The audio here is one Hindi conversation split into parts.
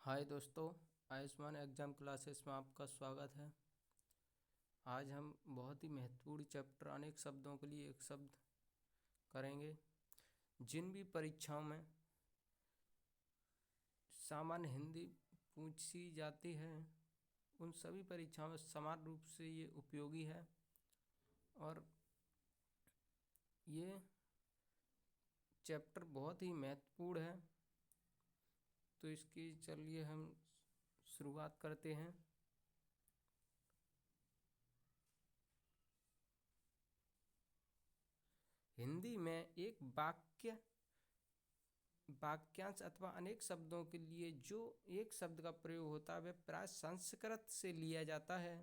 हाय दोस्तों, आयुष्मान एग्जाम क्लासेस में आपका स्वागत है। आज हम बहुत ही महत्वपूर्ण चैप्टर अनेक शब्दों के लिए एक शब्द करेंगे। जिन भी परीक्षाओं में सामान्य हिंदी पूछी जाती है उन सभी परीक्षाओं में समान रूप से ये उपयोगी है और ये चैप्टर बहुत ही महत्वपूर्ण है। तो इसकी चलिए हम शुरुआत करते हैं। हिंदी में एक वाक्यांश अथवा अनेक शब्दों के लिए जो एक शब्द का प्रयोग होता है वह प्राय संस्कृत से लिया जाता है।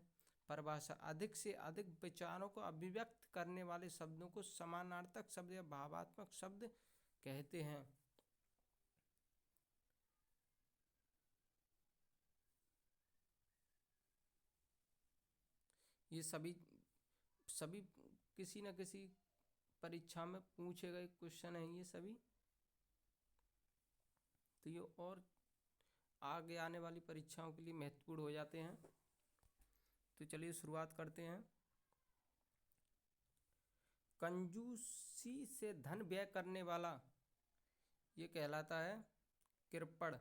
परिभाषा: अधिक से अधिक विचारों को अभिव्यक्त करने वाले शब्दों को समानार्थक शब्द या भावात्मक शब्द कहते हैं। ये सभी सभी किसी न किसी परीक्षा में पूछे गए क्वेश्चन हैं ये सभी। तो ये और आगे आने वाली परीक्षाओं के लिए महत्वपूर्ण हो जाते हैं। तो चलिए शुरुआत करते हैं। कंजूसी से धन व्यय करने वाला ये कहलाता है कृपण।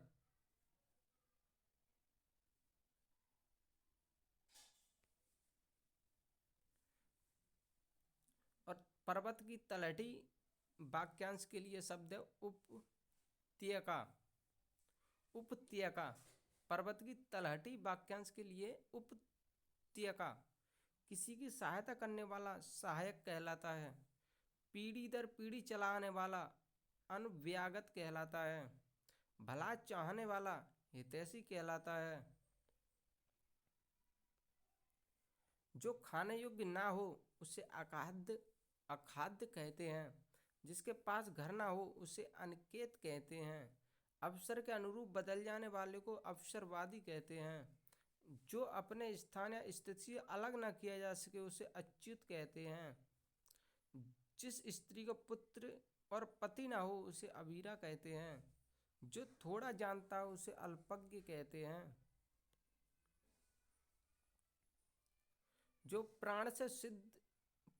और पर्वत की तलहटी वाक्यांश के लिए शब्द है उपत्यका। उपत्यका पर्वत की तलहटी वाक्यांश के लिए उपत्यका किसी की सहायता करने वाला सहायक कहलाता है। पीढ़ी दर पीढ़ी चलाने वाला अनुव्यागत कहलाता है। भला चाहने वाला हितैषी कहलाता है। जो खाने योग्य ना हो उसे अखाद्य अखाद्य कहते हैं। जिसके पास घर ना हो उसे अनिकेत कहते हैं। अवसर के अनुरूप बदल जाने वाले को अवसरवादी कहते हैं। जो अपने स्थान या स्थिति से अलग ना किया जा सके उसे अच्युत कहते हैं। जिस स्त्री को पुत्र और पति ना हो उसे अबीरा कहते हैं। जो थोड़ा जानता हो उसे अल्पज्ञ कहते हैं। जो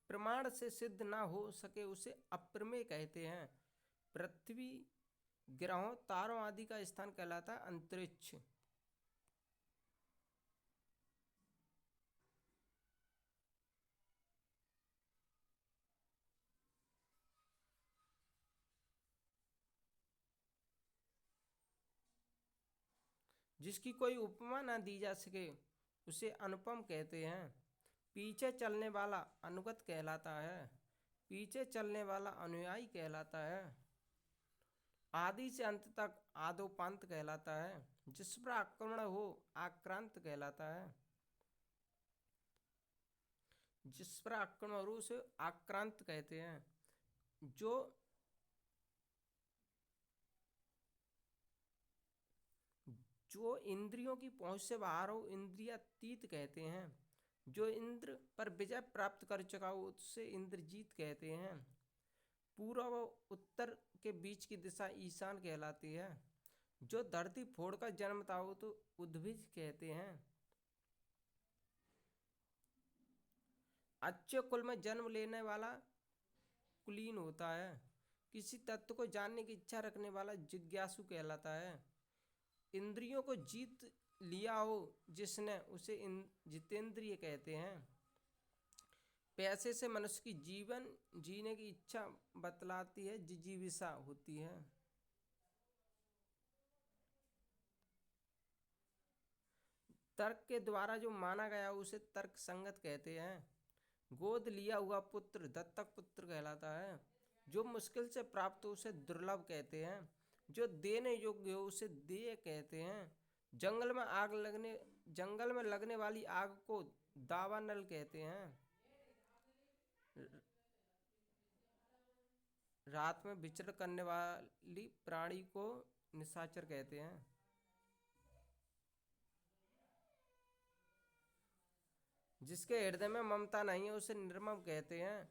प्रमाण से सिद्ध ना हो सके उसे अप्रमेय कहते हैं। पृथ्वी, ग्रहों, तारों आदि का स्थान कहलाता है अंतरिक्ष। जिसकी कोई उपमा ना दी जा सके उसे अनुपम कहते हैं। पीछे चलने वाला अनुगत कहलाता है। पीछे चलने वाला अनुयायी कहलाता है। आदि से अंत तक आदोपांत कहलाता है। जिस पर आक्रमण हो आक्रांत कहलाता है। जिस पर आक्रमण हो उसे आक्रांत कहते हैं। जो जो इंद्रियों की पहुंच से बाहर हो इंद्रियातीत कहते हैं। जो इंद्र पर विजय प्राप्त कर चुका हो उससे इंद्रजीत कहते हैं। पूर्व व उत्तर के बीच की दिशा ईशान कहलाती है। जो धरती फोड़कर जन्मता हो तो उद्भिज कहते हैं। अच्छे कुल में जन्म लेने वाला कुलीन होता है। किसी तत्व को जानने की इच्छा रखने वाला जिज्ञासु कहलाता है। इंद्रियों को जीत लिया हो जिसने उसे जितेंद्रिय कहते हैं। पैसे से मनुष्य की जीवन जीने की इच्छा बतलाती है, जिजीविषा होती है। तर्क के द्वारा जो माना गया उसे तर्क संगत कहते हैं। गोद लिया हुआ पुत्र दत्तक पुत्र कहलाता है। जो मुश्किल से प्राप्त हो उसे दुर्लभ कहते हैं। जो देने योग्य हो उसे देय कहते हैं। जंगल में लगने वाली आग को दावानल कहते हैं। रात में विचरण करने वाली प्राणी को निशाचर कहते हैं। जिसके हृदय में ममता नहीं है उसे निर्मम कहते हैं।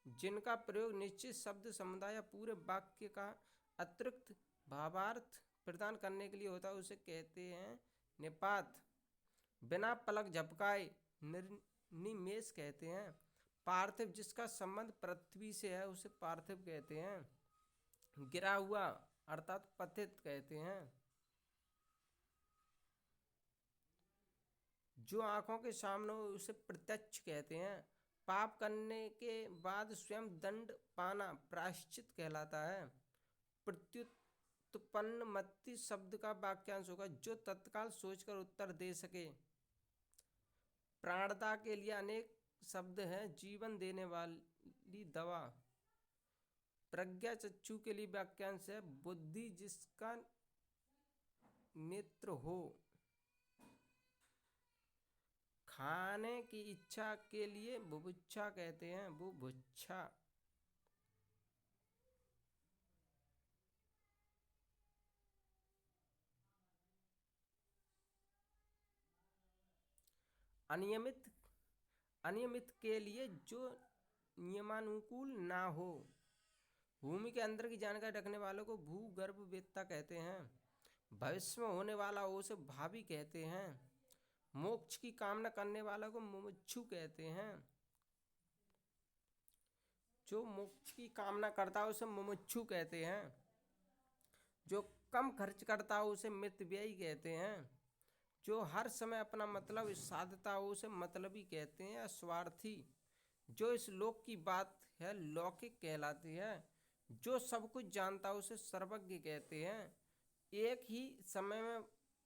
जिनका प्रयोग निश्चित शब्द समुदाय या पूरे वाक्य का अतिरिक्त भावार्थ प्रदान करने के लिए होता है उसे कहते हैं निपात। बिना पलक झपकाए निमेष कहते हैं। पार्थिव, जिसका संबंध पृथ्वी से है उसे पार्थिव कहते हैं। गिरा हुआ अर्थात पतित कहते हैं। जो आंखों के सामने हो उसे प्रत्यक्ष कहते हैं। पाप करने के बाद स्वयं दंड पाना प्रायश्चित कहलाता है। प्रत्युत्पन्न मति शब्द का वाक्यांश होगा जो तत्काल सोचकर उत्तर दे सके। प्राणता के लिए अनेक शब्द हैं। जीवन देने वाली दवा। प्रज्ञा चक्षु के लिए वाक्यांश है बुद्धि जिसका नेत्र हो। खाने की इच्छा के लिए बुभुक्षा कहते हैं, बुभुक्षा। अनियमित, अनियमित के लिए जो नियमानुकूल ना हो। भूमि के अंदर की जानकारी रखने वालों को भूगर्भवेत्ता कहते हैं। भविष्य में होने वाला हो उसे भावी कहते हैं। मोक्ष की कामना करने वालों को मुमुक्षु कहते हैं। जो मोक्ष की कामना करता है उसे मुमुक्षु कहते हैं। जो कम खर्च करता हो उसे मितव्ययी कहते हैं। जो हर समय अपना मतलब साधता हो उसे मतलबी कहते हैं या स्वार्थी। जो इस लोक की बात है लौकिक कहलाती है। जो सब कुछ जानता हो उसे सर्वज्ञ कहते हैं।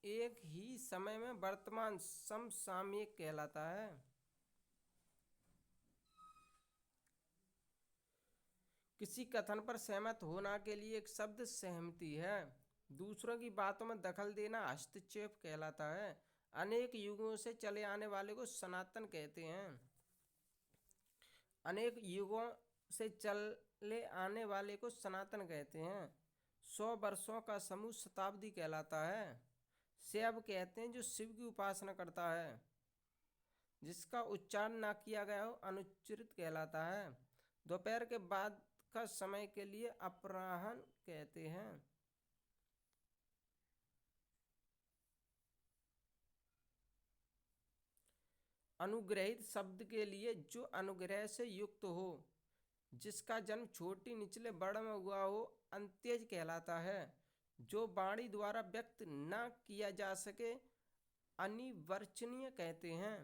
एक ही समय में वर्तमान समसामयिक कहलाता है। किसी कथन पर सहमत होना के लिए एक शब्द सहमति है। दूसरों की बातों में दखल देना हस्तक्षेप कहलाता है। अनेक युगों से चले आने वाले को सनातन कहते हैं। अनेक युगों से चले आने वाले को सनातन कहते हैं। 100 वर्षों का समूह शताब्दी कहलाता है। शैव कहते हैं जो शिव की उपासना करता है। जिसका उच्चारण ना किया गया हो अनुच्चरित कहलाता है। दोपहर के बाद का समय के लिए अपराह्न कहते हैं। अनुग्रहित शब्द के लिए जो अनुग्रह से युक्त हो। जिसका जन्म छोटी निचले वर्ण में हुआ हो अंत्यज कहलाता है। जो वाणी द्वारा व्यक्त न किया जा सके अनिवर्चनीय कहते हैं।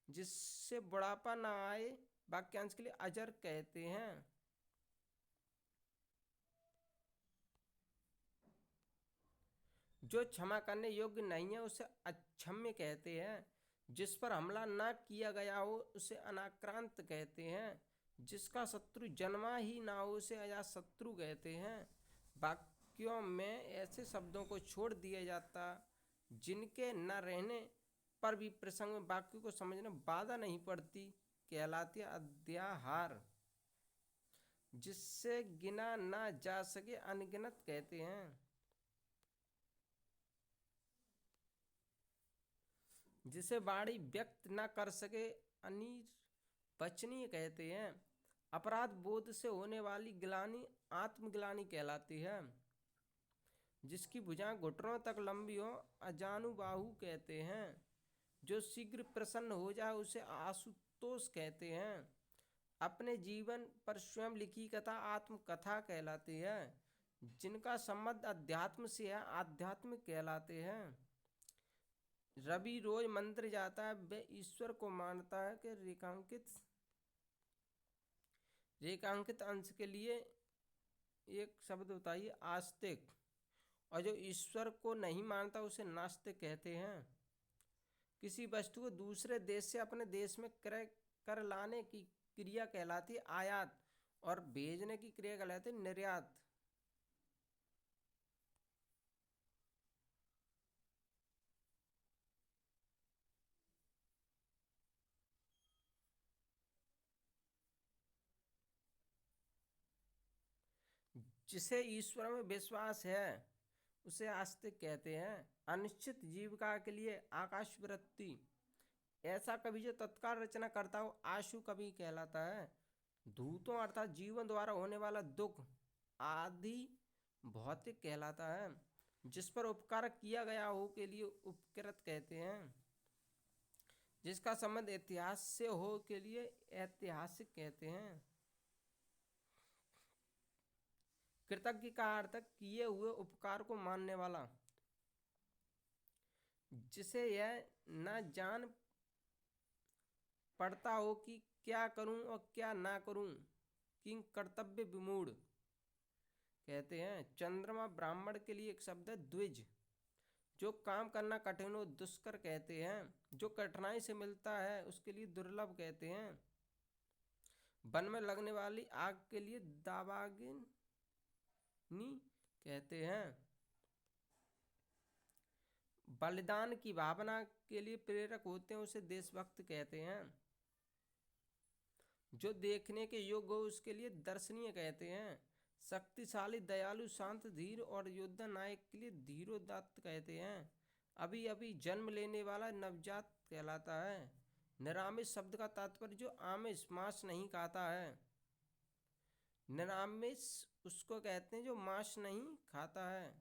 जिससे बुढ़ापा न आए वाक्यांश के लिए अजर कहते हैं। जो क्षमा करने योग्य नहीं है उसे अक्षम्य कहते हैं। जिस पर हमला न किया गया हो उसे अनाक्रांत कहते हैं। जिसका शत्रु जन्मा ही ना हो उसे अजातशत्रु कहते हैं। वाक्यों में ऐसे शब्दों को छोड़ दिया जाता जिनके न रहने पर भी प्रसंग में वाक्य को समझने बाधा नहीं पड़ती कहलाती अध्याहार। जिससे गिना ना जा सके अनगिनत कहते हैं। जिसे वाणी व्यक्त न कर सके अनिर्वचनीय कहते हैं। अपराध बोध से होने वाली ग्लानि आत्मग्लानि कहलाती है। जिसकी भुजाएं घुटनों तक लंबी हो अजानुबाहु कहते हैं। जो शीघ्र प्रसन्न हो जाए उसे आशुतोष कहते हैं। अपने जीवन पर स्वयं लिखी कथा आत्मकथा कहलाती है। जिनका संबंध अध्यात्म से है आध्यात्मिक कहलाते हैं। रवि रोज मंदिर जाता है वह ईश्वर को मानता है कि रेखांकित अंश के लिए एक शब्द बताइए आस्तिक। और जो ईश्वर को नहीं मानता उसे नास्तिक कहते हैं। किसी वस्तु को दूसरे देश से अपने देश में क्रय कर लाने की क्रिया कहलाती है आयात और भेजने की क्रिया कहलाती है निर्यात। जिसे ईश्वर में विश्वास है उसे आस्तिक कहते हैं। अनिश्चित जीविका के लिए आकाश वृत्ति। ऐसा कवि जो तत्काल रचना करता हो आशु कवि कहलाता है। धूतों अर्थात जीवन द्वारा होने वाला दुख आदि भौतिक कहलाता है। जिस पर उपकार किया गया हो के लिए उपकृत कहते हैं। जिसका संबंध इतिहास से हो के लिए ऐतिहासिक कहते हैं। कृतज्ञ का अर्थ किए हुए उपकार को मानने वाला, जिसे यह न जान पड़ता हो कि क्या करूं और क्या ना करूं, किंग कर्तव्य विमूढ़ कहते हैं। चंद्रमा ब्राह्मण के लिए एक शब्द है द्विज। जो काम करना कठिन हो दुष्कर कहते हैं। जो कठिनाई से मिलता है उसके लिए दुर्लभ कहते हैं। वन में लगने वाली आग के लिए दावाग्नि कहते हैं। बलिदान की भावना के लिए प्रेरक होते हैं उसे देशभक्त कहते हैं। जो देखने के योग्य हो उसके लिए दर्शनीय कहते हैं। शक्तिशाली, दयालु, शांत, धीर और योद्धा नायक के लिए धीरोदात्त कहते हैं। अभी अभी जन्म लेने वाला नवजात कहलाता है। निरामिष शब्द का तात्पर्य जो आमिष मांस नहीं खाता है। निरामिष उसको कहते हैं जो मांस नहीं खाता है।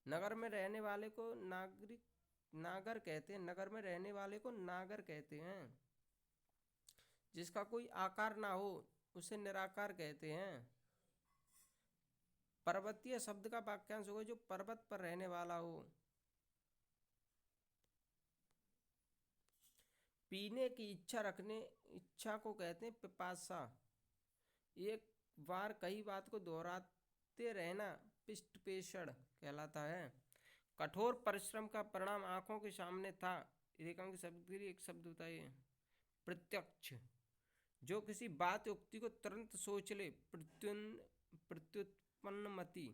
नगर में रहने वाले को नागर कहते हैं। नगर में रहने वाले को नागर कहते हैं। जिसका कोई आकार ना हो उसे निराकार कहते हैं। पर्वतीय शब्द का वाक्यांश होगा जो पर्वत पर रहने वाला हो। पीने की इच्छा को कहते हैं पिपासा। एक बार कई बात को दोहराते रहना पिष्टपेषण कहलाता है। कठोर परिश्रम का परिणाम आंखों के सामने था। रेखांक शब्द के लिए एक शब्द बताइए। प्रत्यक्ष। जो किसी बात युक्ति को तुरंत सोच ले। प्रत्युत्पन्नमति।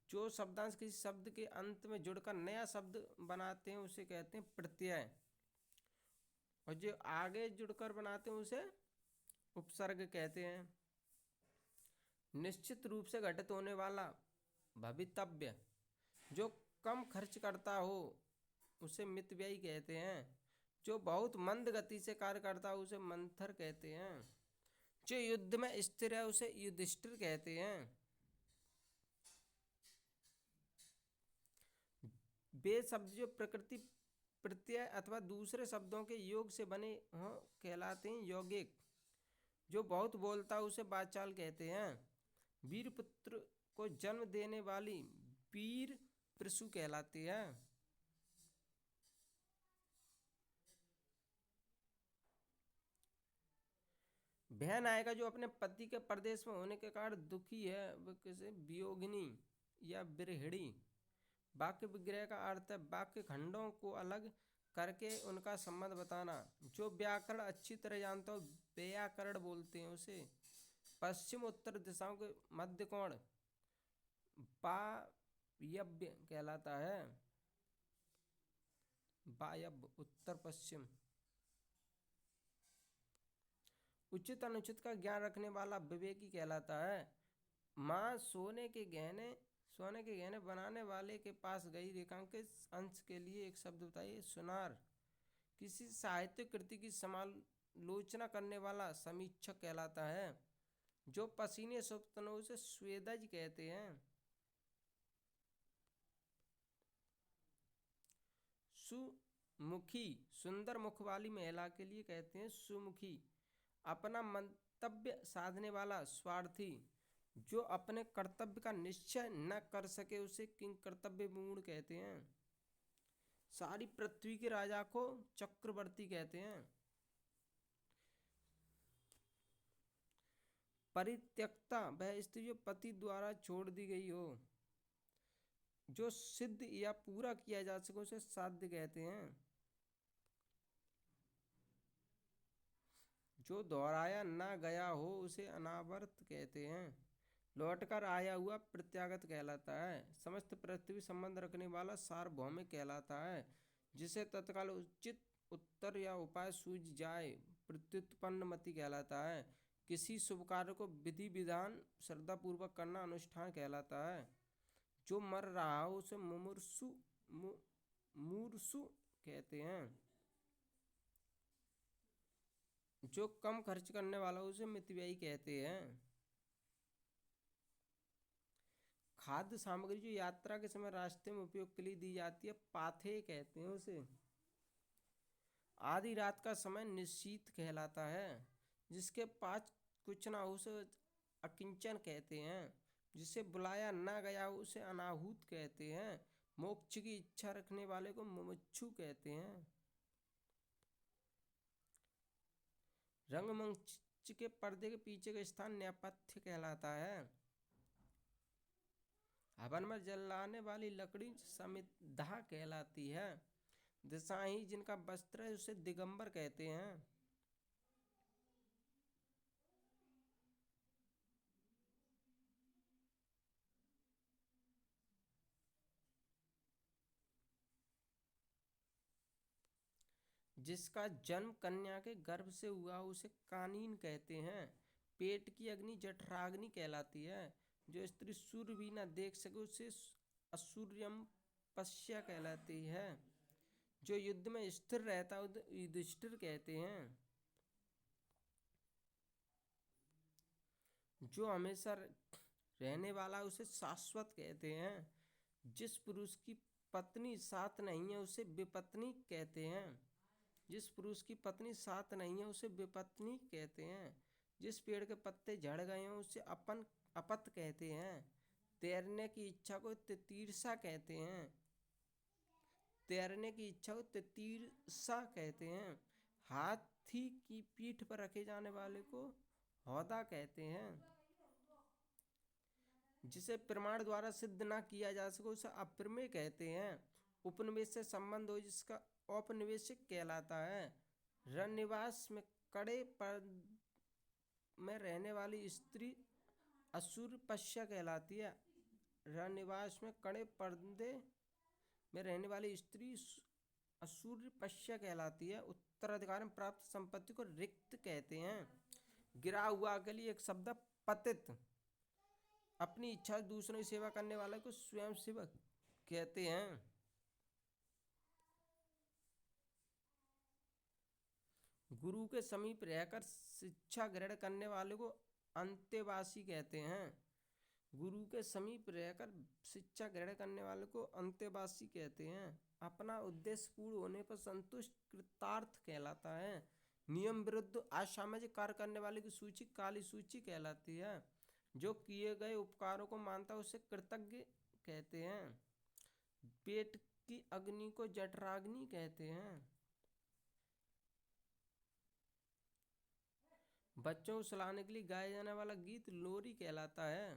जो शब्दांश किसी शब्द के अंत में जुड़कर नया शब्द बनाते हैं उसे कहते हैं प्रत्यय। और जो आगे जुड़कर बनाते हैं उसे उपसर्ग कहते हैं। निश्चित रूप से घटित होने वाला भवितव्य। जो कम खर्च करता हो उसे मितव्ययी कहते हैं। जो बहुत मंद गति से कार्य करता है उसे मंथर कहते हैं। जो युद्ध में स्थिर है उसे युधिष्ठिर कहते हैं। वे शब्द जो प्रकृति, प्रत्यय अथवा दूसरे शब्दों के योग से बने हों कहलाते हैं यौगिक। जो बहुत बोलता है उसे वाचाल कहते हैं। वीर पुत्र को जन्म देने वाली वीर प्रसू कहलाती है। बहन आएगा जो अपने पति के परदेश में होने के कारण दुखी है वह किसे वियोगिनी या विरहिणी। वाक्य विग्रह का अर्थ है वाक्य खंडों को अलग करके उनका संबंध बताना। जो व्याकरण अच्छी तरह जानता हो व्याकरण बोलते हैं उसे। पश्चिम उत्तर दिशाओं के मध्य कोण वायव्य कहलाता है। वायव्य उत्तर पश्चिम। उचित अनुचित का ज्ञान रखने वाला विवेकी कहलाता है। माँ सोने के गहने बनाने वाले के पास गई। रेखांकित अंश के लिए एक शब्द बताइए। सुनार। किसी साहित्यिक कृति की समालोचना करने वाला समीक्षक कहलाता है। जो पसीने सुप्तन उसे स्वेदज कहते हैं। सुमुखी सुंदर मुख वाली महिला के लिए कहते हैं सुमुखी। अपना मंतव्य साधने वाला स्वार्थी। जो अपने कर्तव्य का निश्चय न कर सके उसे किंग कर्तव्य विमूढ़ कहते हैं। सारी पृथ्वी के राजा को चक्रवर्ती कहते हैं। परित्यक्ता वह स्त्री जो पति द्वारा छोड़ दी गई हो। जो सिद्ध या पूरा किया जा सके उसे साध्य कहते हैं। जो दोहराया ना गया हो उसे अनावर्त कहते हैं। लौटकर आया हुआ प्रत्यागत कहलाता है। समस्त पृथ्वी संबंध रखने वाला सार्वभौमिक कहलाता है। जिसे तत्काल उचित उत्तर या उपाय सूझ जाए प्रत्युत्पन्नमति कहलाता है। किसी शुभ कार्य को विधि विधान श्रद्धापूर्वक करना अनुष्ठान कहलाता है। जो मर रहा हो उसे मूर्छु कहते हैं। जो कम खर्च करने वाला उसे मितव्ययी कहते हैं। खाद्य सामग्री जो यात्रा के समय रास्ते में उपयोग के लिए दी जाती है, पाथे कहते हैं उसे। आधी रात का समय निश्चित कहलाता है। जिसके पास कुछ ना हो उसे अकिंचन कहते हैं। जिसे बुलाया ना गया हो उसे अनाहूत कहते हैं। मोक्ष की इच्छा रखने वाले को मुमुक्षु कहते हैं। रंगमंच के पर्दे के पीछे का स्थान नेपथ्य कहलाता है। हवन में जलाने वाली लकड़ी समिधा कहलाती है। दिशाही जिनका वस्त्र है उसे दिगंबर कहते हैं। जिसका जन्म कन्या के गर्भ से हुआ उसे कानीन कहते हैं। पेट की अग्नि जठराग्नि कहलाती है। जो स्त्री सूर्य भी न देख सके उसे असूर्यम पश्या कहलाती है। जो युद्ध में स्थिर रहता है उसे युधिष्ठिर कहते हैं। जो हमेशा रहने वाला उसे शाश्वत कहते हैं। जिस पुरुष की पत्नी साथ नहीं है उसे विपत्नी कहते हैं। जिस पुरुष की पत्नी साथ नहीं है उसे विपत्नी कहते हैं। जिस पेड़ के पत्ते झड़ गए हैं उसे अपत कहते हैं। तैरने की इच्छा को तितीर्षा कहते हैं। तैरने की इच्छा को तितीर्षा कहते हैं। हाथी की पीठ पर रखे जाने वाले को हौदा कहते हैं। जिसे प्रमाण द्वारा सिद्ध ना किया जा सके उसे अप्रमेय कहते हैं। उपनिवेश से संबंध हो जिसका औपनिवेशिक कहलाता है। रनिवास में कड़े पर में रहने वाली स्त्री असूर्पश्या कहलाती है। रनिवास में कड़े पर्दे में रहने वाली स्त्री असूर्पश्या कहलाती है। उत्तराधिकार में प्राप्त संपत्ति को रिक्त कहते हैं। गिरा हुआ के लिए एक शब्द पतित। अपनी इच्छा दूसरों की सेवा करने वाले को स्वयं सेवक कहते हैं। गुरु के समीप रहकर शिक्षा ग्रहण करने वाले को अंतेवासी कहते हैं। गुरु के समीप रहकर शिक्षा ग्रहण करने वाले को अंतेवासी कहते हैं। अपना उद्देश्य पूर्ण होने पर संतुष्ट कृतार्थ कहलाता है। नियम विरुद्ध असामाजिक कार्य करने वाले की सूची काली सूची कहलाती है। जो किए गए उपकारों को मानता है उसे कृतज्ञ कहते हैं। पेट की अग्नि को जठराग्नि कहते हैं। बच्चों को सुलाने के लिए गाया जाने वाला गीत लोरी कहलाता है।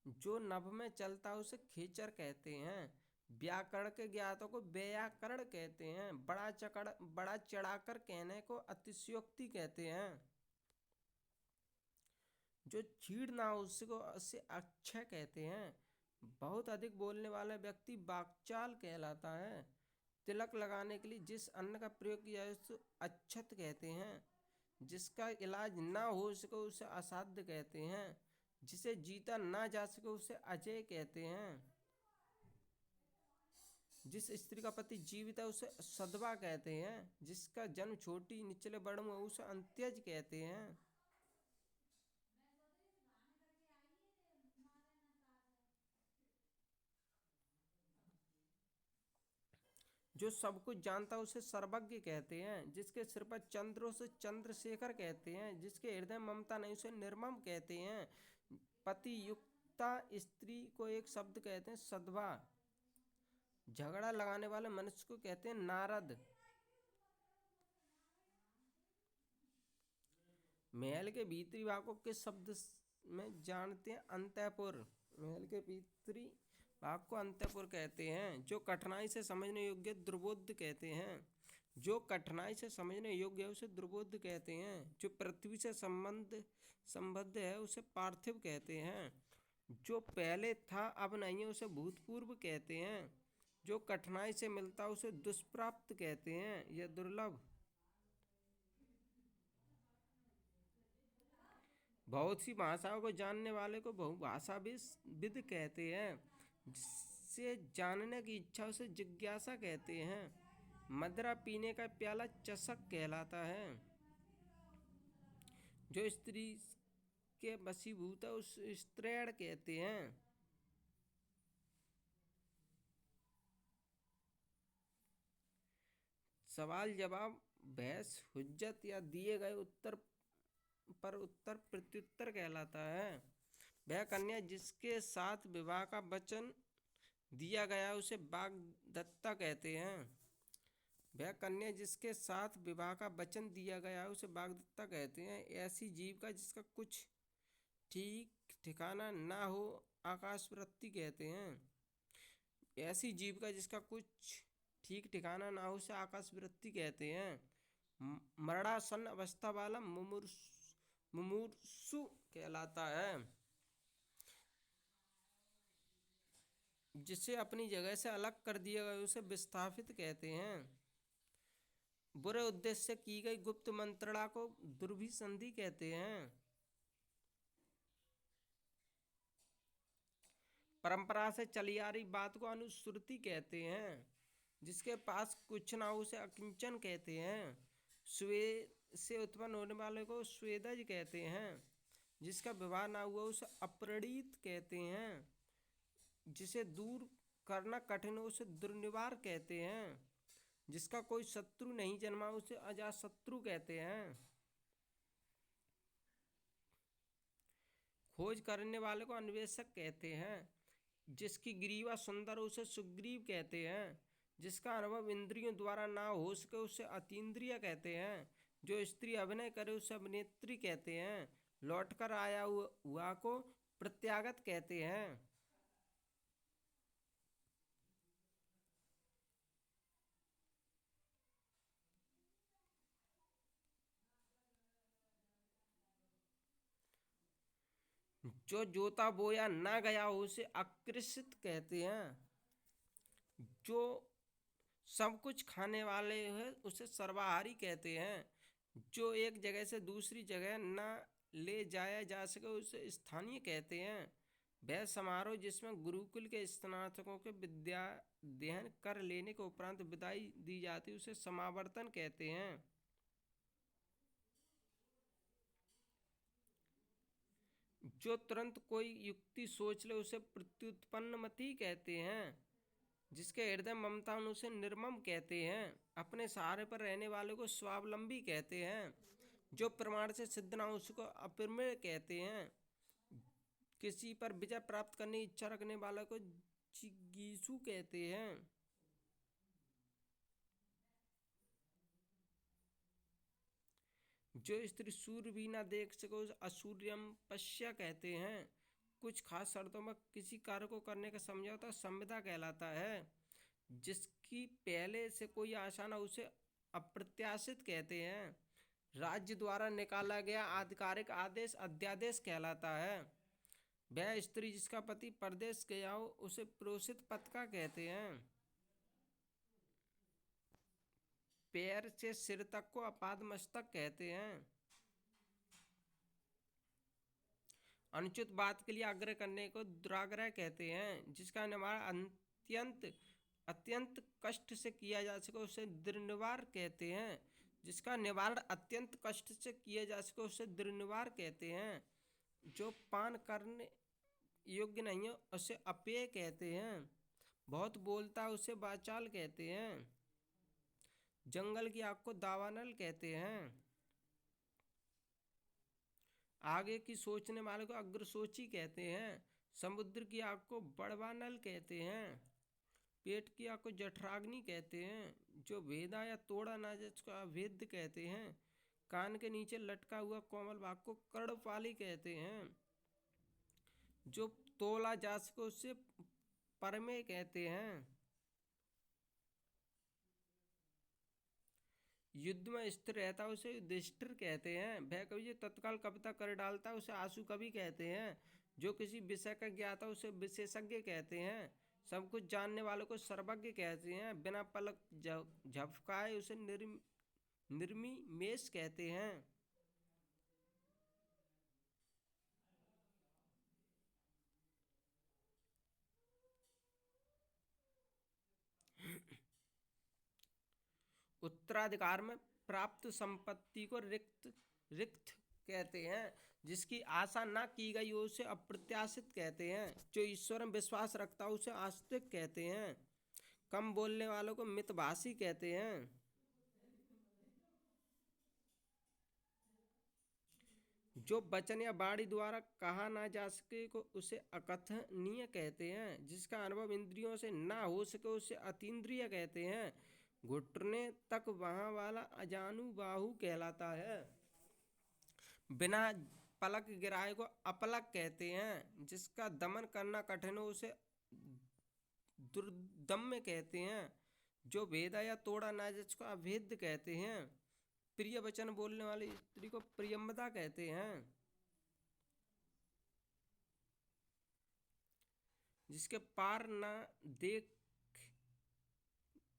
जो नभ में चलता है उसे खेचर कहते हैं। व्याकरण के ज्ञातों को व्याकरण कहते हैं। बड़ा चढ़ाकर कहने को अतिशयोक्ति कहते हैं। जो छीड़ ना हो उसको उसे अक्षय कहते हैं। बहुत अधिक बोलने वाला व्यक्ति वाक्चाल कहलाता है। तिलक लगाने के लिए जिस अन्न का प्रयोग किया है उसे अक्षत कहते हैं। जिसका इलाज ना हो सके उसे असाध्य कहते हैं। जिसे जीता ना जा सके उसे अजय कहते हैं। जिस स्त्री का पति जीवित है उसे सधवा कहते हैं। जिसका जन्म छोटी निचले वर्ण में उसे अंत्यज कहते हैं। जो सब कुछ जानता है उसे सर्वज्ञ कहते हैं। जिसके सिर पर चंद्र उसे चंद्रशेखर कहते हैं। जिसके हृदय में ममता नहीं उसे निर्मम कहते हैं। पति युक्ता स्त्री को एक शब्द कहते हैं सधवा। झगड़ा लगाने वाले मनुष्य को कहते हैं नारद। महल के भीतरी भाग को किस शब्द में जानते हैं? अंतःपुर। महल के भीतरी भाग को अंतःपुर कहते हैं। जो कठिनाई से समझने योग्य दुर्बोध कहते हैं। जो कठिनाई से समझने योग्य है उसे दुर्बोध कहते हैं। जो पृथ्वी से संबद्ध है उसे पार्थिव कहते हैं। जो पहले था अब नहीं है उसे भूतपूर्व कहते हैं। जो कठिनाई से मिलता है उसे दुष्प्राप्त कहते हैं या दुर्लभ। बहुत सी भाषाओं को जानने वाले को बहुभाषाविद कहते हैं। जिससे जानने की इच्छा उसे जिज्ञासा कहते हैं। मदिरा पीने का प्याला चषक कहलाता है। जो स्त्री के वशीभूत है उस स्त्रैण कहते हैं। सवाल जवाब, बहस, हुज्जत या दिए गए उत्तर पर उत्तर प्रत्युत्तर कहलाता है। वह कन्या जिसके साथ विवाह का वचन दिया गया उसे वाग्दत्ता कहते हैं। वह कन्या जिसके साथ विवाह का वचन दिया गया उसे वाग्दत्ता कहते हैं। ऐसी जीव का जिसका कुछ ठीक ठिकाना ना हो आकाशवृत्ति कहते हैं। ऐसी जीव का जिसका कुछ ठीक ठिकाना ना हो उसे आकाशवृत्ति कहते हैं। मरणासन अवस्था वाला मुमूर्षु कहलाता है। जिसे अपनी जगह से अलग कर दिया गया उसे विस्थापित कहते हैं। बुरे उद्देश्य से की गई गुप्त मंत्रणा को दुर्भिसंधि कहते हैं। परंपरा से चली आ रही बात को अनुश्रुति कहते हैं। जिसके पास कुछ ना हो उसे अकिंचन कहते हैं। स्वेद से उत्पन्न होने वाले को स्वेदज कहते हैं। जिसका विवाह ना हुआ उसे अपरिणीत कहते हैं। जिसे दूर करना कठिन हो उसे दुर्निवार कहते हैं। जिसका कोई शत्रु नहीं जन्मा उसे अजातशत्रु कहते हैं। खोज करने वाले को अन्वेषक कहते हैं। जिसकी ग्रीवा सुंदर हो उसे सुग्रीव कहते हैं। जिसका अनुभव इंद्रियों द्वारा ना हो सके उसे अतीन्द्रिय कहते हैं। जो स्त्री अभिनय करे उसे अभिनेत्री कहते हैं। लौटकर आया हुआ को प्रत्यागत कहते हैं। जो जोता बोया ना गया हो उसे अकृषित कहते हैं। जो सब कुछ खाने वाले है उसे सर्वाहारी कहते हैं। जो एक जगह से दूसरी जगह ना ले जाया जा सके उसे स्थानीय कहते हैं। वह समारोह जिसमें गुरुकुल के स्नातकों के विद्या अध्ययन कर लेने के उपरांत विदाई दी जाती उसे समावर्तन कहते हैं। जो तुरंत कोई युक्ति सोच ले उसे प्रत्युत्पन्नमति कहते हैं। जिसके हृदय ममता उसे निर्मम कहते हैं। अपने सहारे पर रहने वाले को स्वावलंबी कहते हैं। जो प्रमाण से सिद्ध ना हो उसको अप्रमेय कहते हैं। किसी पर विजय प्राप्त करने की इच्छा रखने वाला को जिगीषु कहते हैं। जो स्त्री सूर्य भी ना देख सके उसे असूर्यम पश्या कहते हैं। कुछ खास शर्तों में किसी कार्य को करने का समझौता संविदा कहलाता है। जिसकी पहले से कोई आशा न उसे अप्रत्याशित कहते हैं। राज्य द्वारा निकाला गया आधिकारिक आदेश अध्यादेश कहलाता है। वह स्त्री जिसका पति परदेश गया हो उसे प्रोषित पत्का कहते हैं। पैर से सिर तक को अपाद मस्तक कहते हैं। अनुचित बात के लिए आग्रह करने को दुराग्रह कहते हैं। जिसका निवारण अत्यंत अत्यंत कष्ट से किया जा सके उसे दुर्निवार कहते हैं। जिसका निवारण अत्यंत कष्ट से किया जा सके उसे दुर्निवार कहते हैं। जो पान करने योग्य नहीं है उसे अपेय कहते हैं। बहुत बोलता उसे वाचाल कहते हैं। जंगल की आग को दावानल कहते हैं। आगे की सोचने वाले को अग्रसोची कहते हैं। समुद्र की आग को बड़वानल कहते हैं। पेट की आग को जठराग्नि कहते हैं। जो भेदा या तोड़ा ना जाए उसको अभेद्य कहते हैं। कान के नीचे लटका हुआ कोमल भाग को कर्णपाली कहते हैं। जो तोला जा सके उसे परमे कहते हैं। युद्ध में स्थिर रहता उसे युधिष्ठिर कहते हैं। वह कवि जो तत्काल कविता कर डालता उसे आशु कवि कहते हैं। जो किसी विषय का ज्ञाता उसे विशेषज्ञ कहते हैं। सब कुछ जानने वालों को सर्वज्ञ कहते हैं। बिना पलक झपकाए उसे निर्मिमेष कहते हैं। उत्तराधिकार में प्राप्त संपत्ति को रिक्त रिक्त कहते हैं। जिसकी आशा ना की गई हो उसे अप्रत्याशित कहते हैं। जो ईश्वर में विश्वास रखता है उसे आस्तिक कहते हैं। कम बोलने वालों को मितभाषी कहते हैं। जो वचन या वाणी द्वारा कहा ना जा सके को उसे अकथनीय कहते हैं। जिसका अनुभव इंद्रियों से ना हो सके उसे अतीन्द्रिय कहते हैं। घुटने तक वहाँ वाला अजानुबाहु कहलाता है। बिना पलक गिराए को अपलक कहते हैं। जिसका दमन करना कठिन हो उसे दुर्दम्य कहते हैं। जो भेदा या तोड़ा ना जिसको अभेद्य कहते हैं। प्रिय वचन बोलने वाली स्त्री को प्रियम्बदा कहते हैं। जिसके पार ना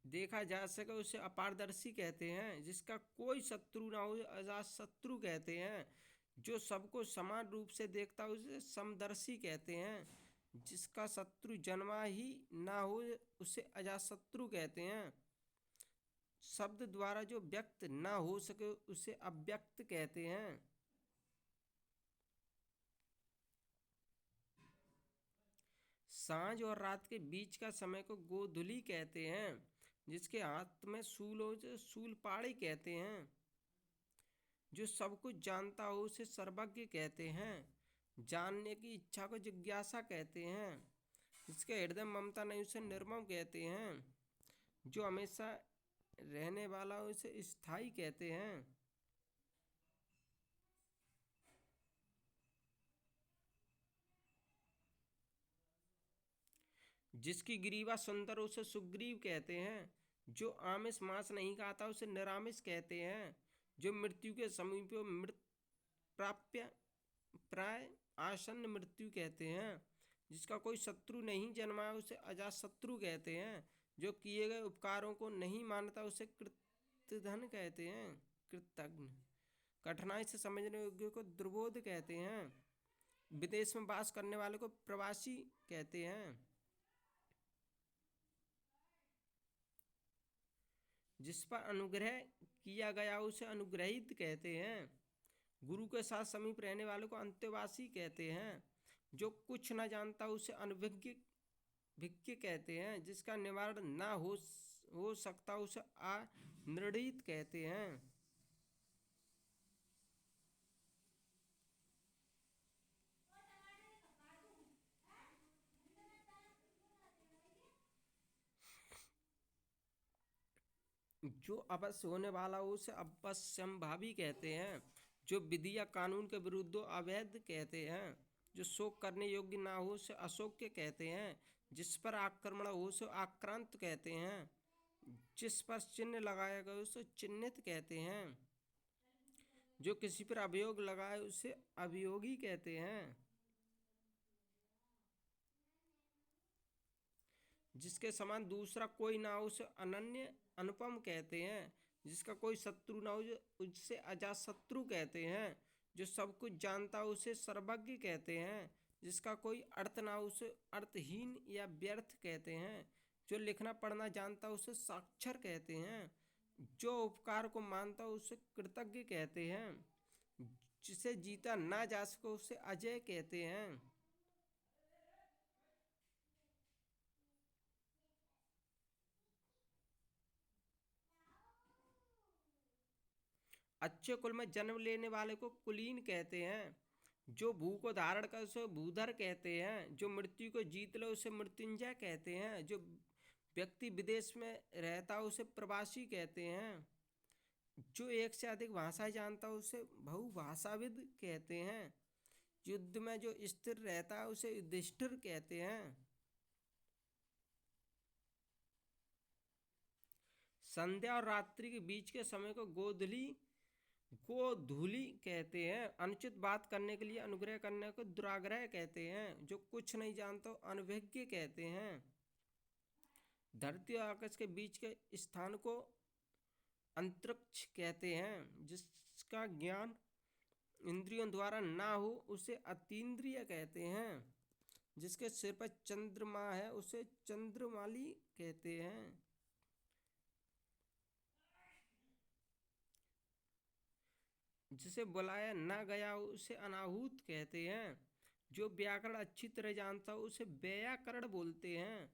देखा जा सके उसे अपारदर्शी कहते हैं। जिसका कोई शत्रु ना हो अजात शत्रु कहते हैं। जो सबको समान रूप से देखता है उसे समदर्शी कहते हैं। जिसका शत्रु जन्मा ही ना हो उसे अजातशत्रु कहते हैं। शब्द द्वारा जो व्यक्त ना हो सके उसे अव्यक्त कहते हैं। सांझ और रात के बीच का समय को गोधूली कहते हैं। जिसके हाथ में शूल हो उसे शूलपाणी कहते हैं। जो सब कुछ जानता हो उसे सर्वज्ञ कहते हैं। जानने की इच्छा को जिज्ञासा कहते हैं। जिसके हृदय ममता नहीं उसे निर्मम कहते हैं। जो हमेशा रहने वाला उसे स्थायी कहते हैं। जिसकी ग्रीवा सुंदर उसे सुग्रीव कहते हैं। जो आमिष मांस नहीं खाता उसे निरामिष कहते हैं। जो मृत्यु के समीप मृत प्राप्य प्राय आसन्न मृत्यु कहते हैं। जिसका कोई शत्रु नहीं जन्मा उसे अजातशत्रु कहते हैं। जो किए गए उपकारों को नहीं मानता उसे कृतघ्न कहते हैं। कृतघ्न कठिनाई से समझने योग्य को दुर्बोध कहते हैं। विदेश में वास करने वाले को प्रवासी कहते हैं। जिस पर अनुग्रह किया गया उसे अनुग्रहित कहते हैं। गुरु के साथ समीप रहने वालों को अंत्यवासी कहते हैं। जो कुछ न जानता उसे अनभिज्ञ भिज्ञ कहते हैं। जिसका निवारण ना हो सकता उसे अनिर्णीत कहते हैं। जो अवश्य होने वाला हो उसे अवश्यंभावी कहते हैं। जो विधि या कानून के विरुद्ध हो अवैध कहते हैं। जो शोक करने योग्य ना हो उसे अशोक्य कहते हैं। जिस पर आक्रमण हो उसे आक्रांत कहते हैं। जिस पर चिन्ह लगाया गया उसे चिन्हित कहते हैं। जो किसी पर अभियोग लगाए उसे अभियोगी कहते हैं। जिसके समान दूसरा कोई ना हो उसे अनन्य अनुपम कहते हैं। जिसका कोई शत्रु ना हो उससे अजातशत्रु कहते हैं। जो सब कुछ जानता हो उसे सर्वज्ञ कहते हैं। जिसका कोई अर्थ ना हो उसे अर्थहीन या व्यर्थ कहते हैं। जो लिखना पढ़ना जानता हो उसे साक्षर कहते हैं। जो उपकार को मानता हो उसे कृतज्ञ कहते हैं। जिसे जीता ना जा सके उसे अजय कहते हैं। अच्छे कुल में जन्म लेने वाले को कुलीन कहते हैं। जो भू को धारण कर उसे भूधर कहते हैं। जो मृत्यु को जीत ले उसे मृत्युंजय कहते हैं। जो व्यक्ति विदेश में रहता है उसे प्रवासी कहते हैं। जो एक से अधिक भाषा जानता है उसे बहुभाषाविद कहते हैं। युद्ध में जो स्थिर रहता है उसे युधिष्ठिर कहते हैं। संध्या और रात्रि के बीच के समय को गोधूली कहते हैं। अनुचित बात करने के लिए अनुग्रह करने को दुराग्रह कहते हैं। जो कुछ नहीं जानता अनभिज्ञ कहते हैं। धरती और आकाश के बीच के स्थान को अंतरिक्ष कहते हैं। जिसका ज्ञान इंद्रियों द्वारा ना हो उसे अतीन्द्रिय कहते हैं। जिसके सिर पर चंद्रमा है उसे चंद्रमाली कहते हैं। जिसे बुलाया ना गया हो उसे अनाहूत कहते हैं। जो व्याकरण अच्छी तरह जानता हो उसे व्याकरण बोलते हैं।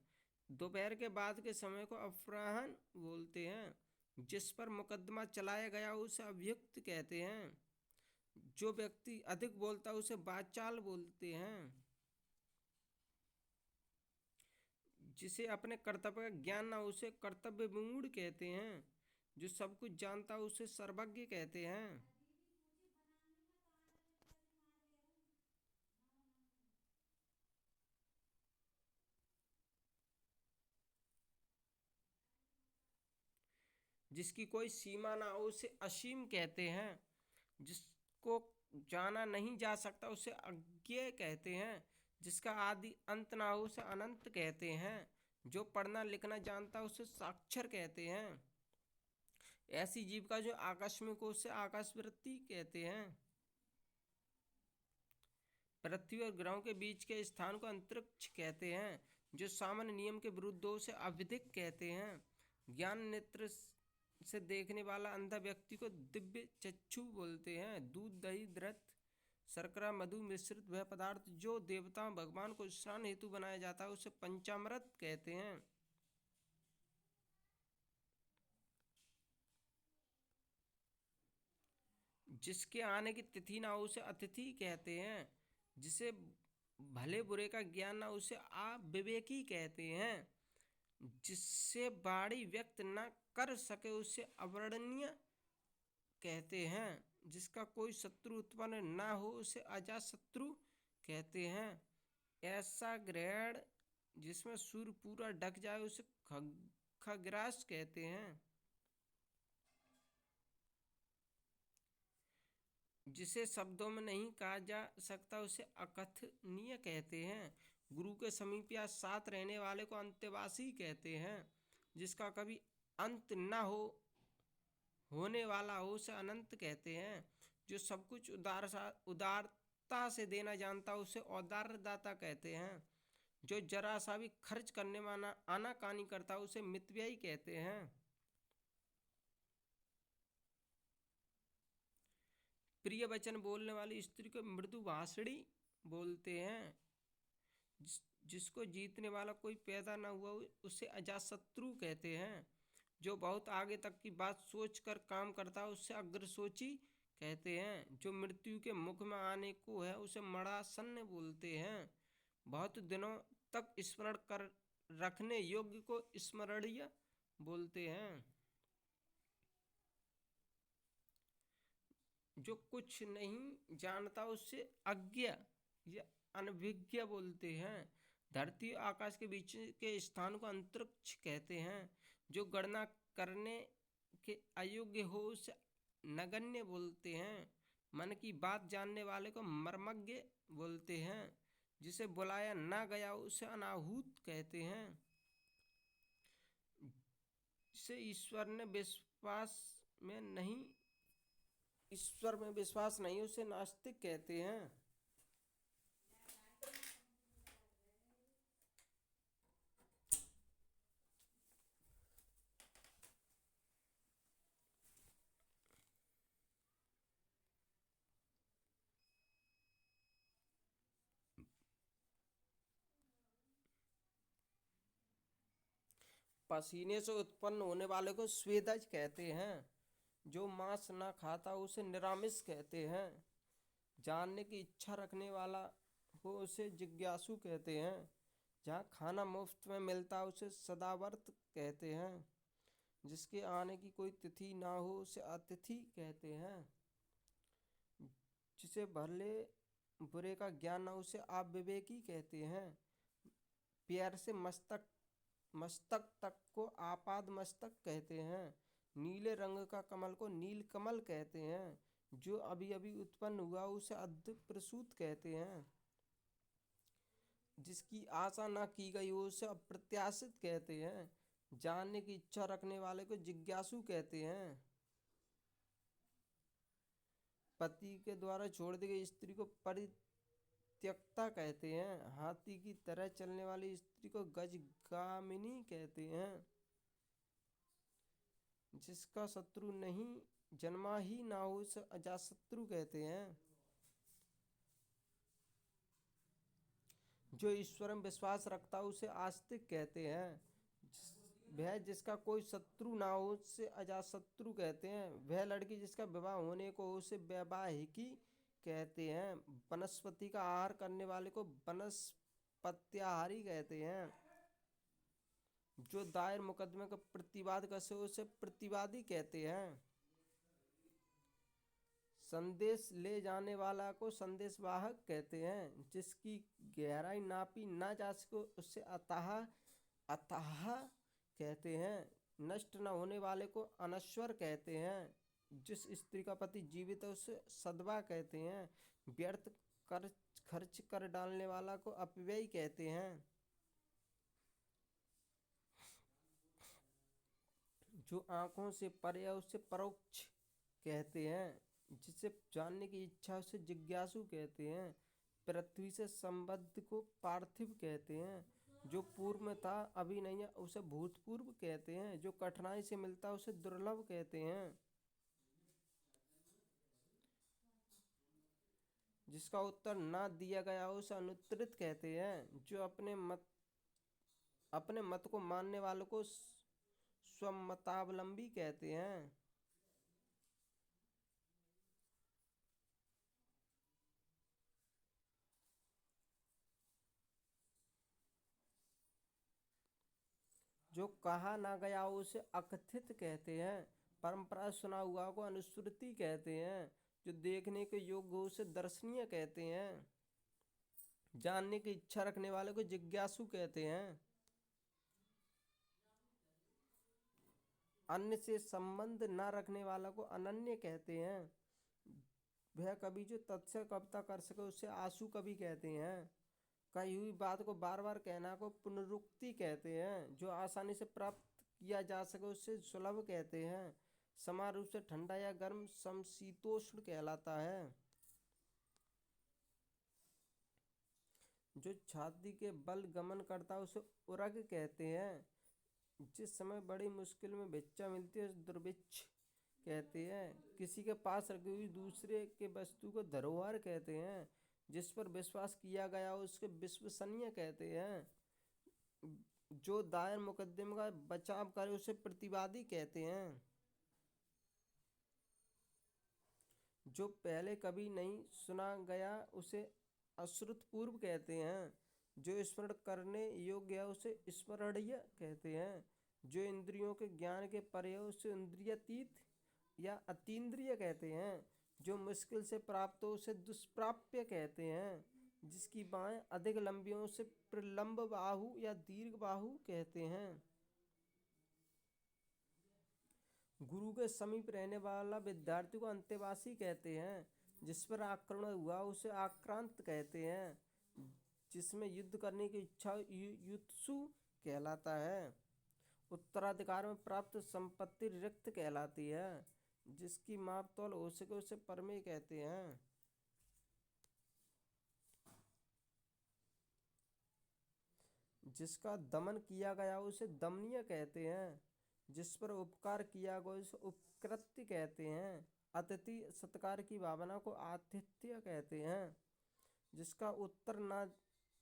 दोपहर के बाद के समय को अपराह्न बोलते हैं। जिस पर मुकदमा चलाया गया हो उसे अभियुक्त कहते हैं। जो व्यक्ति अधिक बोलता है उसे वाचाल बोलते हैं। जिसे अपने कर्तव्य का ज्ञान ना हो उसे कर्तव्य विमूढ़ कहते हैं। जो सब कुछ जानता है उसे सर्वज्ञ कहते हैं। जिसकी कोई सीमा ना हो उसे असीम कहते हैं। जिसको जाना नहीं जा सकता उसे अज्ञेय कहते हैं। जिसका आदि अंत ना हो उसे अनंत कहते हैं। जो पढ़ना लिखना जानता है उसे साक्षर कहते हैं। ऐसी जीविका जो आकस्मिक हो उसे आकाशवृत्ति कहते हैं। पृथ्वी और ग्रहों के बीच के स्थान को अंतरिक्ष कहते हैं। जो सामान्य नियम के विरुद्ध हो उसे अविधिक कहते हैं। ज्ञान नेत्र से देखने वाला अंधा व्यक्ति को दिव्य चक्षु बोलते हैं। दूध दही घृत शर्करा मधु मिश्रित वह पदार्थ जो देवताओं भगवान को स्नान हेतु बनाया जाता है उसे पंचामृत कहते हैं। जिसके आने की तिथि ना हो उसे अतिथि कहते हैं। जिसे भले बुरे का ज्ञान ना हो उसे अविवेकी कहते हैं। जिससे वाणी व्यक्त न कर सके उसे अवर्णनीय कहते हैं। जिसका कोई शत्रु उत्पन्न ना हो उसे अजाशत्रु कहते हैं। ऐसा ग्रहण जिसमें सूर्य पूरा ढक जाए उसे खग्रास कहते हैं। जिसे शब्दों में नहीं कहा जा सकता उसे अकथनीय कहते हैं। गुरु के समीप या साथ रहने वाले को अंत्यवासी कहते हैं। जिसका कभी अंत न हो होने वाला हो उसे अनंत कहते हैं। जो सब कुछ उदारता से देना जानता उसे औदार्यदाता कहते हैं। जो जरा सा भी खर्च करने में आनाकानी करता उसे मितव्ययी कहते हैं। प्रिय वचन बोलने वाली स्त्री को मृदु भाषणी बोलते हैं। जिसको जीतने वाला कोई पैदा न हुआ उसे अजाशत्रु कहते हैं। जो बहुत आगे तक की बात सोच कर काम करता है उससे अग्रसोची कहते हैं। जो मृत्यु के मुख में आने को है उसे मरासन्न बोलते हैं। बहुत दिनों तक स्मरण कर रखने योग्य को स्मरणीय बोलते हैं। जो कुछ नहीं जानता उससे अज्ञ या अनभिज्ञ बोलते हैं। धरती और आकाश के बीच के स्थान को अंतरिक्ष कहते हैं। जो गणना करने के अयोग्य हो उसे नगण्य बोलते हैं। मन की बात जानने वाले को मर्मज्ञ बोलते हैं। जिसे बुलाया ना गया उसे अनाहूत कहते हैं। जिसे ईश्वर में विश्वास नहीं उसे नास्तिक कहते हैं। पसीने से उत्पन्न होने वाले को स्वेदज कहते हैं। जो मांस ना खाता उसे निरामिष कहते हैं। जानने की इच्छा रखने वाला हो उसे जिज्ञासु कहते हैं। जहाँ खाना मुफ्त में मिलता है उसे सदावर्त कहते हैं। जिसके आने की कोई तिथि ना हो उसे अतिथि कहते हैं। जिसे भले बुरे का ज्ञान ना हो उसे अविवेकी कहते हैं। पैर से मस्तक तक को आपाद मस्तक कहते हैं। नीले रंग का कमल को नील कमल कहते हैं। जो अभी अभी उत्पन्न हुआ उसे अद्य प्रसूत कहते हैं। जिसकी आशा ना की गई हो उसे अप्रत्याशित कहते हैं। जानने की इच्छा रखने वाले को जिज्ञासु कहते हैं। पति के द्वारा छोड़ दी गई स्त्री को परित्यक्ता कहते हैं। हाथी की तरह चलने वाली स्त्री को गजगामिनी कहते हैं। जिसका शत्रु नहीं जन्मा ही ना हो उसे अजातशत्रु कहते हैं। जो ईश्वर में विश्वास रखता है उसे आस्तिक कहते हैं। वह जिसका कोई शत्रु ना हो उसे अजातशत्रु कहते हैं। वह लड़की जिसका विवाह होने को हो उसे वैवाहिकी कहते हैं। वनस्पति का आहार करने वाले को वनस्पत्याहारी कहते हैं। जो दायर मुकदमे का प्रतिवाद कर से उसे प्रतिवादी कहते हैं। संदेश ले जाने वाला को संदेशवाहक कहते हैं। जिसकी गहराई नापी ना जा सके उसे अथाह अथाह कहते हैं। नष्ट न होने वाले को अनश्वर कहते हैं। जिस स्त्री का पति जीवित है उसे सदवा कहते हैं। व्यर्थ कर खर्च कर डालने वाला को अपव्यय कहते हैं। जो आंखों से परे है उसे परोक्ष कहते हैं। जिसे जानने की इच्छा उसे जिज्ञासु कहते हैं। पृथ्वी से संबद्ध को पार्थिव कहते हैं। जो पूर्व में था अभी नहीं है उसे भूतपूर्व कहते हैं। जो कठिनाई से मिलता है उसे दुर्लभ कहते हैं। जिसका उत्तर ना दिया गया हो उसे अनुत्तरित कहते हैं। जो अपने मत को मानने वालों को स्वमतावलंबी कहते हैं। जो कहा ना गया हो उसे अकथित कहते हैं। परंपरा सुना हुआ को अनुश्रुति कहते हैं। जो देखने के योग्य हो उसे दर्शनीय कहते हैं। जानने की इच्छा रखने वाले को जिज्ञासु कहते हैं। अन्य से संबंध न रखने वाला को अनन्य कहते हैं। वह कवि जो तथ्य कविता कर सके उसे आशु कवि कहते हैं। कही हुई बात को बार बार कहना को पुनरुक्ति कहते हैं। जो आसानी से प्राप्त किया जा सके उसे सुलभ कहते हैं। समान रूप से ठंडा या गर्म समशीतोष्ण कहलाता है। जो छाती के बल गमन करता है उसे उरग कहते हैं। जिस समय बड़ी मुश्किल में भिक्षा मिलती है उसे दुर्भिक्ष कहते हैं। किसी के पास रखी हुई दूसरे के वस्तु को धरोहर कहते हैं। जिस पर विश्वास किया गया हो उसके विश्वसनीय कहते हैं। जो दायर मुकदमे का बचाव करे उसे प्रतिवादी कहते हैं। जो पहले कभी नहीं सुना गया उसे अश्रुतपूर्व कहते हैं। जो स्मरण करने योग्य है उसे स्मरणीय कहते हैं। जो इंद्रियों के ज्ञान के परे है उसे इंद्रियातीत या अतीन्द्रिय कहते हैं। जो मुश्किल से प्राप्त हो उसे दुष्प्राप्य कहते हैं। जिसकी बाहें अधिक लंबी हो उसे प्रलंब बाहु या दीर्घ बाहु कहते हैं। गुरु के समीप रहने वाला विद्यार्थी को अंतेवासी कहते हैं। जिस पर आक्रमण हुआ उसे आक्रांत कहते हैं। जिसमें युद्ध करने की इच्छा युत्सु कहलाता है। उत्तराधिकार में प्राप्त संपत्ति रिक्त कहलाती है। जिसकी माप तौल हो सके उसे परमेय कहते हैं। जिसका दमन किया गया उसे दमनीय कहते हैं। जिस पर उपकार किया गया उसे उपकृत्य कहते हैं। अतिथि सत्कार की भावना को आतिथ्य कहते हैं। जिसका उत्तर न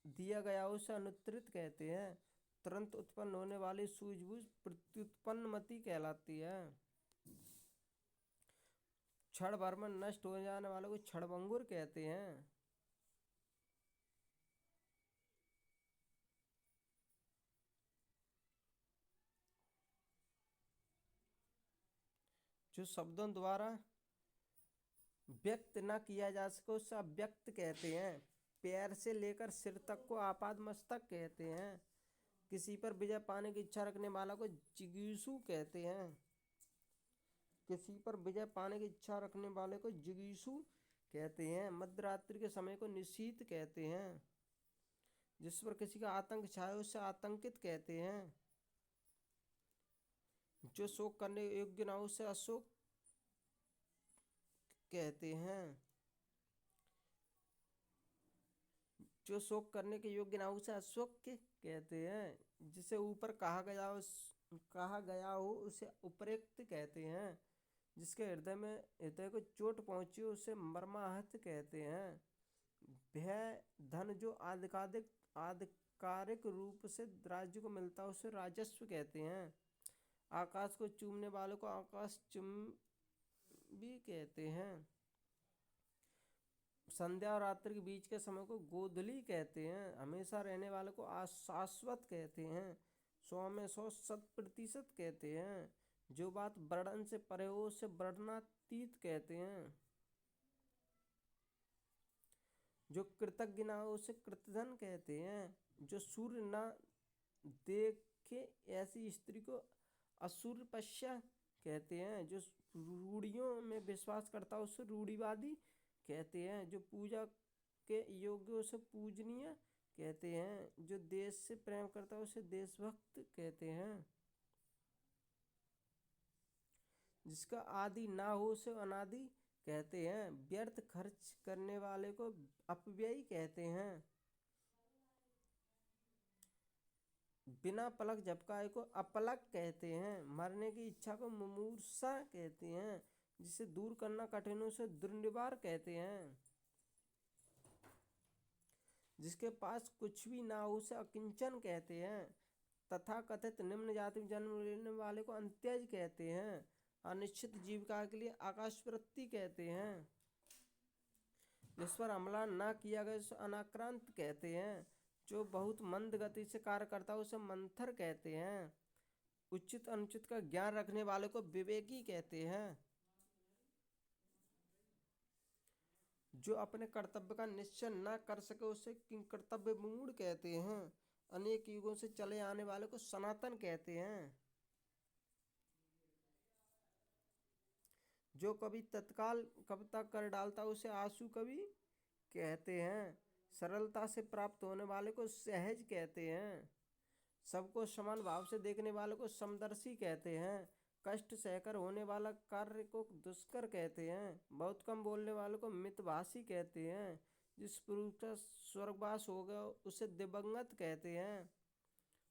दिया गया उसे अनुत्तरित कहते हैं। तुरंत उत्पन्न होने वाली सूझबूझ प्रत्युत्पन्नमति कहलाती है। क्षण भर में नष्ट हो जाने वाले को क्षणभंगुर कहते हैं। जो शब्दों द्वारा व्यक्त न किया जा सके उसे अव्यक्त कहते हैं। पैर से लेकर सिर तक को आपाद मस्तक कहते हैं। किसी पर विजय पाने की इच्छा रखने वाला को जिगीषु कहते हैं। किसी पर विजय पाने की इच्छा रखने वाले को जिगीषु कहते हैं। मध्यरात्रि के समय को निशीथ कहते हैं। जिस पर किसी का आतंक छाया उसे आतंकित कहते हैं। जो शोक करने योग्य ना हो उसे अशोक कहते हैं। जो शोक करने के योग्य ना हो उसे अशोक कहते हैं। जिसे ऊपर कहा गया हो उसे उपरोक्त कहते हैं। जिसके हृदय को चोट पहुंची हो उसे मर्माहत कहते हैं। भय धन जो आधिकारिक रूप से राज्य को मिलता है उसे राजस्व कहते हैं। आकाश को चूमने वालों को आकाश चुंबी कहते हैं। संध्या और रात्रि के बीच के समय को गोधूली कहते हैं। हमेशा रहने वाले को शाश्वत कहते हैं। 100 में 100 शत% कहते हैं। जो बात वर्णन से परे हो उसे वर्णनातीत कहते हैं। जो कृतज्ञ ना हो उसे कृतघ्न कहते हैं। जो सूर्य ना देखे ऐसी स्त्री को असूर्यपश्या कहते हैं। जो रूढ़ियों में विश्वास करता है उसे रूढ़िवादी कहते हैं। जो पूजा के योग्य उसे पूजनीय कहते हैं। जो देश से प्रेम करता है उसे देशभक्त कहते हैं। जिसका आदि ना हो उसे अनादि कहते हैं। व्यर्थ खर्च करने वाले को अपव्ययी कहते हैं। बिना पलक झपकाए को अपलक कहते हैं। मरने की इच्छा को मुमूर्षा कहते हैं। जिसे दूर करना कठिन हो उसे दुर्निवार कहते हैं। जिसके पास कुछ भी ना हो उसे अकिंचन कहते हैं। तथा कथित निम्न जाति में जन्म लेने वाले को अंत्यज कहते हैं। अनिश्चित जीविका के लिए आकाशवृत्ति कहते हैं। जिस पर हमला न किया गया उसे अनाक्रांत कहते हैं। जो बहुत मंद गति से कार्य करता है उसे मंथर कहते हैं। उचित अनुचित का ज्ञान रखने वाले को विवेकी कहते हैं। जो अपने कर्तव्य का निश्चय न कर सके उसे किंकर्तव्य मूढ़ कहते हैं। अनेक युगों से चले आने वाले को सनातन कहते हैं। जो कभी तत्काल कविता कर डालता उसे आंसू कवि कहते हैं। सरलता से प्राप्त होने वाले को सहज कहते हैं। सबको समान भाव से देखने वाले को समदर्शी कहते हैं। कष्ट सहकर होने वाला कार्य को दुष्कर कहते हैं। बहुत कम बोलने वाले को मितभाषी कहते हैं। जिस पुरुष का स्वर्गवास हो गया उसे दिवंगत कहते हैं।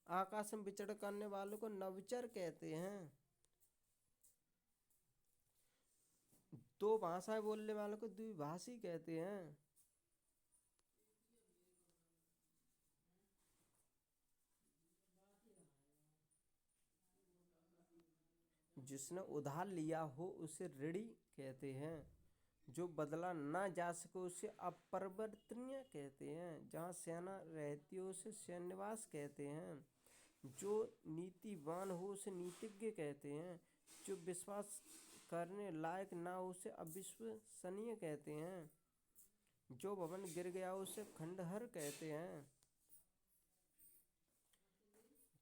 आकाश में विचरण करने वालों को नवचर कहते हैं। दो भाषाएं बोलने वालों को द्विभाषी कहते हैं। जिसने उधार लिया हो उसे ऋणी कहते हैं। जो बदला ना जा सके उसे अपरिवर्तनीय कहते हैं। जहाँ सेना रहती हो उसे सैन्यवास कहते हैं। जो नीतिवान हो उसे नीतिज्ञ कहते हैं। जो विश्वास करने लायक ना हो उसे अविश्वसनीय कहते हैं। जो भवन गिर गया उसे खंडहर कहते हैं।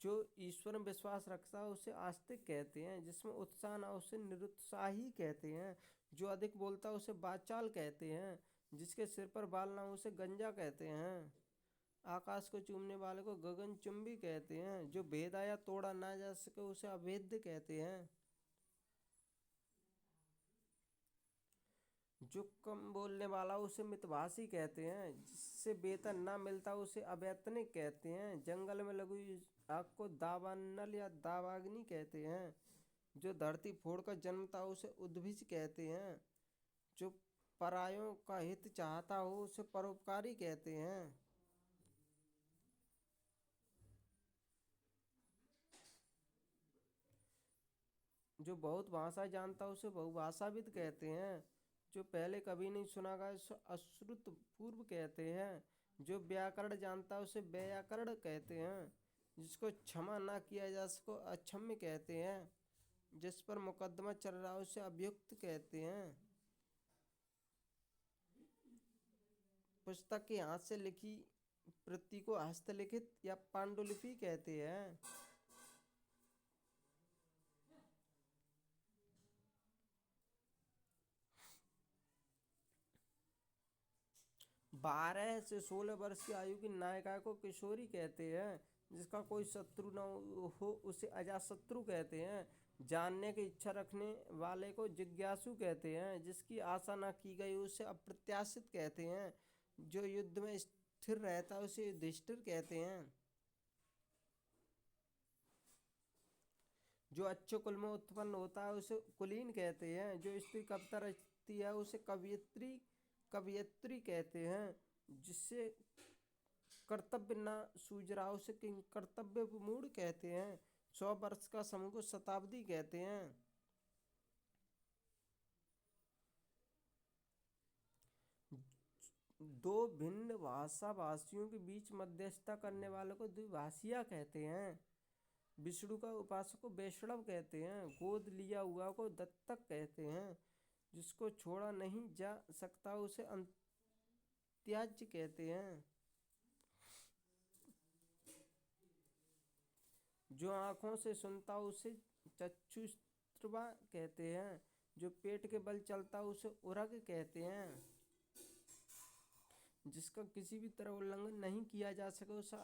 जो ईश्वर में विश्वास रखता है उसे आस्तिक कहते हैं। जिसमें उत्साह ना उसे निरुत्साही कहते हैं। जो अधिक बोलता है उसे वाचाल कहते हैं। जिसके सिर पर बाल ना हो उसे गंजा कहते हैं। आकाश को चूमने वाले को गगनचुंबी कहते हैं। जो भेदा या तोड़ा ना जा सके उसे अभेद्य कहते हैं। जो कम बोलने वाला उसे मितभाषी कहते हैं। जिससे वेतन ना मिलता उसे अवैतनिक कहते हैं। जंगल में लगी आग को दावानल या दावाग्नि कहते हैं। जो धरती फोड़कर जन्मता उसे उद्भिज कहते हैं। जो परायों का हित चाहता हो उसे परोपकारी कहते हैं। जो बहुत भाषा जानता उसे बहुभाषाविद कहते हैं। जो पहले कभी नहीं सुना गया उसे अश्रुत पूर्व कहते हैं। जो व्याकरण जानता उसे व्याकरण कहते हैं। जिसको क्षमा ना किया जा सको अक्षम्य कहते हैं। जिस पर मुकदमा चल रहा है उसे अभियुक्त कहते हैं। पुस्तक के हाथ से लिखी प्रति को हस्तलिखित या पांडुलिपि कहते हैं। 12 से 16 वर्ष की आयु की नायिका को किशोरी कहते हैं। जिसका कोई शत्रु न हो उसे अजातशत्रु कहते हैं। जानने की इच्छा रखने वाले को जिज्ञासु कहते हैं। जिसकी आशा न की गई उसे अप्रत्याशित कहते हैं। जो युद्ध में स्थिर रहता है उसे युधिष्ठिर कहते हैं। जो अच्छे कुल में उत्पन्न होता है उसे कुलीन कहते हैं। जो स्त्री कविता रचती है उसे कवियत्री कहते हैं। जिससे कर्तव्य न सूझ रहा उसे किंग कर्तव्य मूढ़ कहते हैं। 100 वर्ष का समूह को शताब्दी कहते हैं। दो भिन्न भाषा भाषियों के बीच मध्यस्थता करने वालों को द्विभाषिया कहते हैं। विष्णु का उपासक को वैष्णव कहते हैं। गोद लिया हुआ को दत्तक कहते हैं। जिसको छोड़ा नहीं जा सकता उसे अंत्याज्य कहते हैं। जो आँखों से सुनता उसे चक्षुस्त्रवा कहते हैं। जो पेट के बल चलता उसे उरग कहते हैं। जिसका किसी भी तरह उल्लंघन नहीं किया जा सके उसे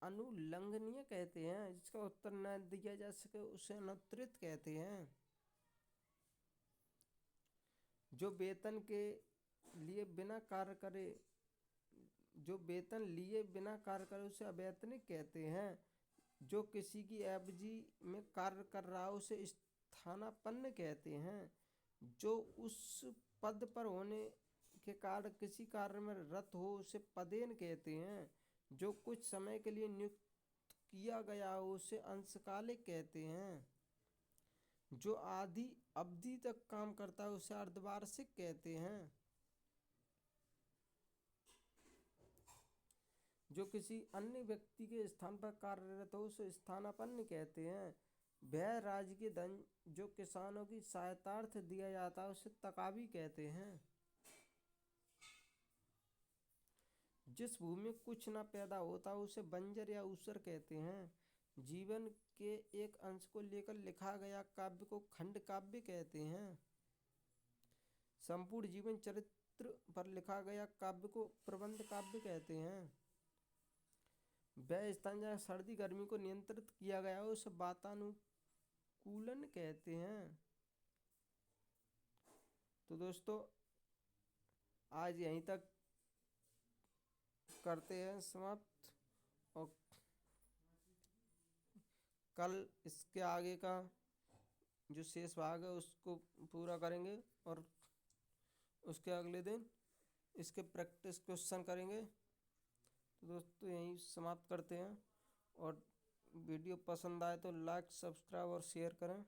अनुल्लंघनीय कहते हैं। जिसका उत्तर न दिया जा सके उसे अनुत्तरित कहते हैं। जो वेतन के लिए बिना कार्य करे जो वेतन लिए बिना कार्य करे उसे अवैतनिक कहते हैं। जो किसी की एवजी में कार्य कर रहा है उसे स्थानापन्न कहते हैं। जो उस पद पर होने के कारण किसी कार्य में रत हो उसे पदेन कहते हैं। जो कुछ समय के लिए नियुक्त किया गया हो उसे अंशकालिक कहते हैं। जो आधी अवधि तक काम करता है उसे अर्धवार्षिक कहते हैं। जो किसी अन्य व्यक्ति के स्थान पर कार्यरत हो उसे स्थानापन्न कहते हैं। व्यय राज्य के धन जो किसानों की सहायतार्थ दिया जाता है उसे तकावी कहते हैं। जिस भूमि में कुछ न पैदा होता उसे बंजर या ऊसर कहते हैं। जीवन के एक अंश को लेकर लिखा गया काव्य को खंड काव्य कहते हैं। संपूर्ण जीवन चरित्र पर लिखा गया काव्य को प्रबंध काव्य कहते हैं। वह स्थान जहाँ सर्दी गर्मी को नियंत्रित किया गया है उसे वातानुकूलन कहते हैं। तो दोस्तों आज यहीं तक करते हैं समाप्त, और कल इसके आगे का जो शेष भाग है उसको पूरा करेंगे और उसके अगले दिन इसके प्रैक्टिस क्वेश्चन करेंगे। तो दोस्तों यहीं समाप्त करते हैं, और वीडियो पसंद आए तो लाइक सब्सक्राइब और शेयर करें।